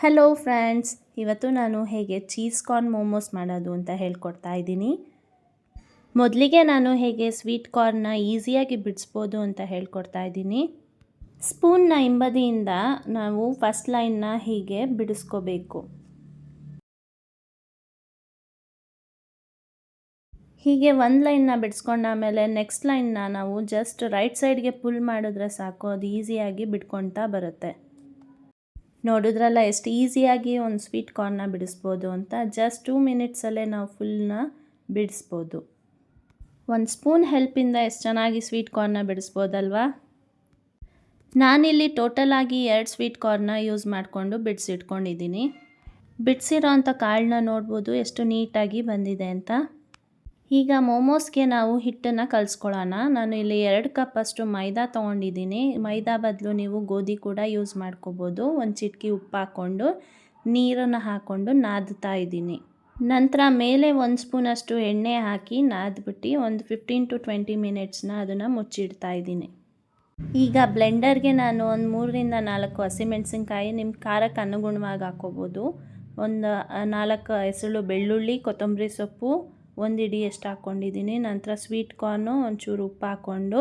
Hello friends, ಇವತ್ತು ನಾನು ಹೇಗೆ ಚೀಸ್ ಕಾರ್ನ್ ಮೋಮೋಸ್ ಮಾಡೋದು ಅಂತ ಹೇಳ್ಕೊಡ್ತಾ ಇದ್ದೀನಿ. ಮೊದಲಿಗೆ ನಾನು ಹೇಗೆ ಸ್ವೀಟ್ ಕಾರ್ನ್ನ ಈಸಿಯಾಗಿ ಬಿಡಿಸ್ಬೋದು ಅಂತ ಹೇಳ್ಕೊಡ್ತಾ ಇದ್ದೀನಿ. ಸ್ಪೂನ್ನ ಹಿಂಬದಿಯಿಂದ ನಾವು ಫಸ್ಟ್ ಲೈನ್ನ ಹೀಗೆ ಬಿಡಿಸ್ಕೋಬೇಕು. ಹೀಗೆ ಒಂದು ಲೈನ್ನ ಬಿಡಿಸ್ಕೊಂಡಾಮೇಲೆ ನೆಕ್ಸ್ಟ್ ಲೈನ್ನ ನಾವು ಜಸ್ಟ್ ರೈಟ್ ಸೈಡ್ಗೆ ಪುಲ್ ಮಾಡಿದ್ರೆ ಸಾಕು, ಅದು ಈಸಿಯಾಗಿ ಬಿಡ್ಕೊಳ್ತಾ ಬರುತ್ತೆ. ನೋಡಿದ್ರಲ್ಲ ಎಷ್ಟು ಈಸಿಯಾಗಿ ಒಂದು ಸ್ವೀಟ್ ಕಾರ್ನ್ನ ಬಿಡಿಸ್ಬೋದು ಅಂತ. ಜಸ್ಟ್ 2 ಮಿನಿಟ್ಸಲ್ಲೇ ನಾವು ಫುಲ್ನ ಬಿಡಿಸ್ಬೋದು. ಒಂದು ಸ್ಪೂನ್ ಹೆಲ್ಪಿಂದ ಎಷ್ಟು ಚೆನ್ನಾಗಿ ಸ್ವೀಟ್ ಕಾರ್ನ್ನ ಬಿಡಿಸ್ಬೋದಲ್ವಾ. ನಾನಿಲ್ಲಿ ಟೋಟಲಾಗಿ 2 ಸ್ವೀಟ್ ಕಾರ್ನ್ನ ಯೂಸ್ ಮಾಡಿಕೊಂಡು ಬಿಡಿಸಿಟ್ಕೊಂಡಿದ್ದೀನಿ. ಬಿಡಿಸಿರೋ ಅಂಥ ಕಾಳನ್ನ ನೋಡ್ಬೋದು ಎಷ್ಟು ನೀಟಾಗಿ ಬಂದಿದೆ ಅಂತ. ಈಗ ಮೋಮೋಸ್ಗೆ ನಾವು ಹಿಟ್ಟನ್ನು ಕಲಿಸ್ಕೊಳ್ಳೋಣ. ನಾನು ಇಲ್ಲಿ 2 ಕಪ್ಪಷ್ಟು ಮೈದಾ ತೊಗೊಂಡಿದ್ದೀನಿ. ಮೈದಾ ಬದಲು ನೀವು ಗೋಧಿ ಕೂಡ ಯೂಸ್ ಮಾಡ್ಕೋಬೋದು. ಒಂದು ಚಿಟಿಕೆ ಉಪ್ಪು ಹಾಕ್ಕೊಂಡು ನೀರನ್ನು ಹಾಕ್ಕೊಂಡು ನಾದ್ತಾ ಇದ್ದೀನಿ. ನಂತರ ಮೇಲೆ 1 ಸ್ಪೂನಷ್ಟು ಎಣ್ಣೆ ಹಾಕಿ ನಾದ್ಬಿಟ್ಟು ಒಂದು 15 to 20 ಮಿನಿಟ್ಸ್ನ ಅದನ್ನು ಮುಚ್ಚಿಡ್ತಾ ಇದ್ದೀನಿ. ಈಗ ಬ್ಲೆಂಡರ್ಗೆ ನಾನು ಒಂದು 3ರಿಂದ 4 ಹಸಿಮೆಣಸಿನ್ಕಾಯಿ ನಿಮ್ಮ ಖಾರಕ್ಕೆ ಅನುಗುಣವಾಗಿ ಹಾಕ್ಕೋಬೋದು. ಒಂದು 4 ಎಸಳು ಬೆಳ್ಳುಳ್ಳಿ, ಕೊತ್ತಂಬರಿ ಸೊಪ್ಪು, 1 ಹಿಡಿಯಷ್ಟು ಹಾಕ್ಕೊಂಡಿದ್ದೀನಿ. ನಂತರ ಸ್ವೀಟ್ ಕಾರ್ನು ಒಂಚೂರು ಉಪ್ಪು ಹಾಕ್ಕೊಂಡು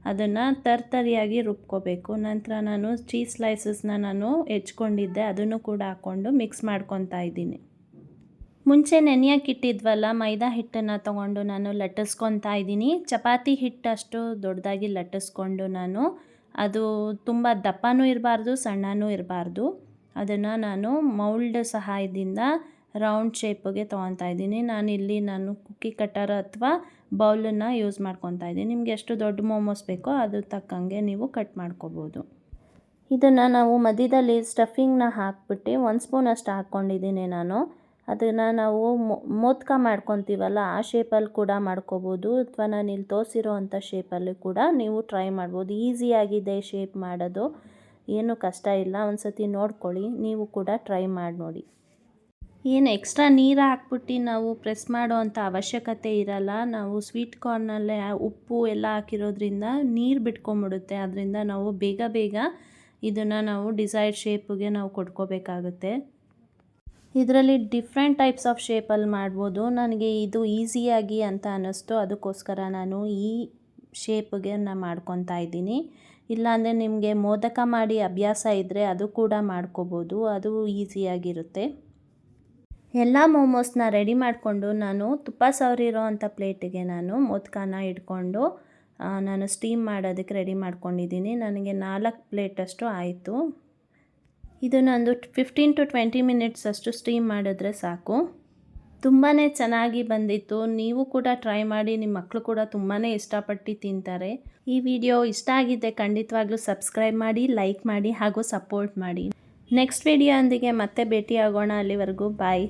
ಅದನ್ನು ತರ್ತರಿಯಾಗಿ ರುಬ್ಕೋಬೇಕು. ನಂತರ ನಾನು ಚೀಸ್ ಸ್ಲೈಸಸ್ನ ನಾನು ಹೆಚ್ಕೊಂಡಿದ್ದೆ, ಅದನ್ನು ಕೂಡ ಹಾಕ್ಕೊಂಡು ಮಿಕ್ಸ್ ಮಾಡ್ಕೊತಾ ಇದ್ದೀನಿ. ಮುಂಚೆ ನೆನೆಯೋಕ್ಕಿಟ್ಟಿದ್ವಲ್ಲ ಮೈದಾ ಹಿಟ್ಟನ್ನು ತೊಗೊಂಡು ನಾನು ಲಟ್ಟಿಸ್ಕೊತಾ ಇದ್ದೀನಿ. ಚಪಾತಿ ಹಿಟ್ಟಷ್ಟು ದೊಡ್ಡದಾಗಿ ಲಟ್ಟಿಸ್ಕೊಂಡು ನಾನು ಅದು ತುಂಬ ದಪ್ಪನೂ ಇರಬಾರ್ದು, ಸಣ್ಣನೂ ಇರಬಾರ್ದು. ಅದನ್ನು ನಾನು ಮೌಲ್ಡ್ ಸಹಾಯದಿಂದ ರೌಂಡ್ ಶೇಪ್ಗೆ ತೊಗೊತಾ ಇದ್ದೀನಿ. ನಾನು ಕುಕ್ಕಿ ಕಟ್ಟರ್ ಅಥವಾ ಬೌಲನ್ನು ಯೂಸ್ ಮಾಡ್ಕೊತಾ ಇದ್ದೀನಿ. ನಿಮಗೆ ಎಷ್ಟು ದೊಡ್ಡ ಮೋಮೋಸ್ ಬೇಕೋ ಅದು ತಕ್ಕಂಗೆ ನೀವು ಕಟ್ ಮಾಡ್ಕೋಬೋದು. ಇದನ್ನು ನಾವು ಮಧ್ಯದಲ್ಲಿ ಸ್ಟಫಿಂಗ್ನ ಹಾಕ್ಬಿಟ್ಟು 1 ಸ್ಪೂನಷ್ಟು ಹಾಕ್ಕೊಂಡಿದ್ದೀನಿ ನಾನು. ಅದನ್ನು ನಾವು ಮೋದಕ ಮಾಡ್ಕೊತೀವಲ್ಲ ಆ ಶೇಪಲ್ಲಿ ಕೂಡ ಮಾಡ್ಕೋಬೋದು, ಅಥವಾ ನಾನು ಇಲ್ಲಿ ತೋರಿಸಿರೋ ಅಂಥ ಶೇಪಲ್ಲಿ ಕೂಡ ನೀವು ಟ್ರೈ ಮಾಡ್ಬೋದು. ಈಸಿಯಾಗಿದೆ ಶೇಪ್ ಮಾಡೋದು, ಏನೂ ಕಷ್ಟ ಇಲ್ಲ. ಒಂದು ಸತಿ ನೋಡ್ಕೊಳ್ಳಿ, ನೀವು ಕೂಡ ಟ್ರೈ ಮಾಡಿ ನೋಡಿ. ಏನು ಎಕ್ಸ್ಟ್ರಾ ನೀರು ಹಾಕ್ಬಿಟ್ಟು ನಾವು ಪ್ರೆಸ್ ಮಾಡೋ ಅಂಥ ಅವಶ್ಯಕತೆ ಇರಲ್ಲ. ನಾವು ಸ್ವೀಟ್ ಕಾರ್ನಲ್ಲೇ ಉಪ್ಪು ಎಲ್ಲ ಹಾಕಿರೋದ್ರಿಂದ ನೀರು ಬಿಟ್ಕೊಂಬಿಡುತ್ತೆ. ಅದರಿಂದ ನಾವು ಬೇಗ ಇದನ್ನು ನಾವು ಡಿಸೈರ್ಡ್ ಶೇಪ್ಗೆ ನಾವು ಕೊಟ್ಕೋಬೇಕಾಗುತ್ತೆ. ಇದರಲ್ಲಿ ಡಿಫ್ರೆಂಟ್ ಟೈಪ್ಸ್ ಆಫ್ ಶೇಪಲ್ಲಿ ಮಾಡ್ಬೋದು. ನನಗೆ ಇದು ಈಸಿಯಾಗಿ ಅಂತ ಅನ್ನಿಸ್ತು, ಅದಕ್ಕೋಸ್ಕರ ನಾನು ಈ ಶೇಪ್ಗೆ ಮಾಡ್ಕೊತಾ ಇದ್ದೀನಿ. ಇಲ್ಲಾಂದರೆ ನಿಮಗೆ ಮೋದಕ ಮಾಡಿ ಅಭ್ಯಾಸ ಇದ್ದರೆ ಅದು ಕೂಡ ಮಾಡ್ಕೋಬೋದು, ಅದು ಈಸಿಯಾಗಿರುತ್ತೆ. ಎಲ್ಲ ಮೋಮೋಸ್ನ ರೆಡಿ ಮಾಡಿಕೊಂಡು ನಾನು ತುಪ್ಪ ಸವರಿರೋ ಅಂಥ ಪ್ಲೇಟಿಗೆ ನಾನು ಮೋದಕನ ಇಟ್ಕೊಂಡು ನಾನು ಸ್ಟೀಮ್ ಮಾಡೋದಕ್ಕೆ ರೆಡಿ ಮಾಡ್ಕೊಂಡಿದ್ದೀನಿ. ನನಗೆ 4 ಪ್ಲೇಟಷ್ಟು ಆಯಿತು. ಇದು ನಂದು 15 to 20 ಮಿನಿಟ್ಸ್ ಅಷ್ಟು ಸ್ಟೀಮ್ ಮಾಡಿದ್ರೆ ಸಾಕು. ತುಂಬಾ ಚೆನ್ನಾಗಿ ಬಂದಿತ್ತು. ನೀವು ಕೂಡ ಟ್ರೈ ಮಾಡಿ, ನಿಮ್ಮ ಮಕ್ಕಳು ಕೂಡ ತುಂಬಾ ಇಷ್ಟಪಟ್ಟು ತಿಂತಾರೆ. ಈ ವಿಡಿಯೋ ಇಷ್ಟ ಆಗಿದ್ದರೆ ಖಂಡಿತವಾಗ್ಲೂ ಸಬ್ಸ್ಕ್ರೈಬ್ ಮಾಡಿ, ಲೈಕ್ ಮಾಡಿ ಹಾಗೂ ಸಪೋರ್ಟ್ ಮಾಡಿ. ನೆಕ್ಸ್ಟ್ ವಿಡಿಯೋ ಒಂದಿಗೆ ಮತ್ತೆ ಭೇಟಿಯಾಗೋಣ. ಅಲ್ಲಿವರೆಗೂ ಬಾಯ್.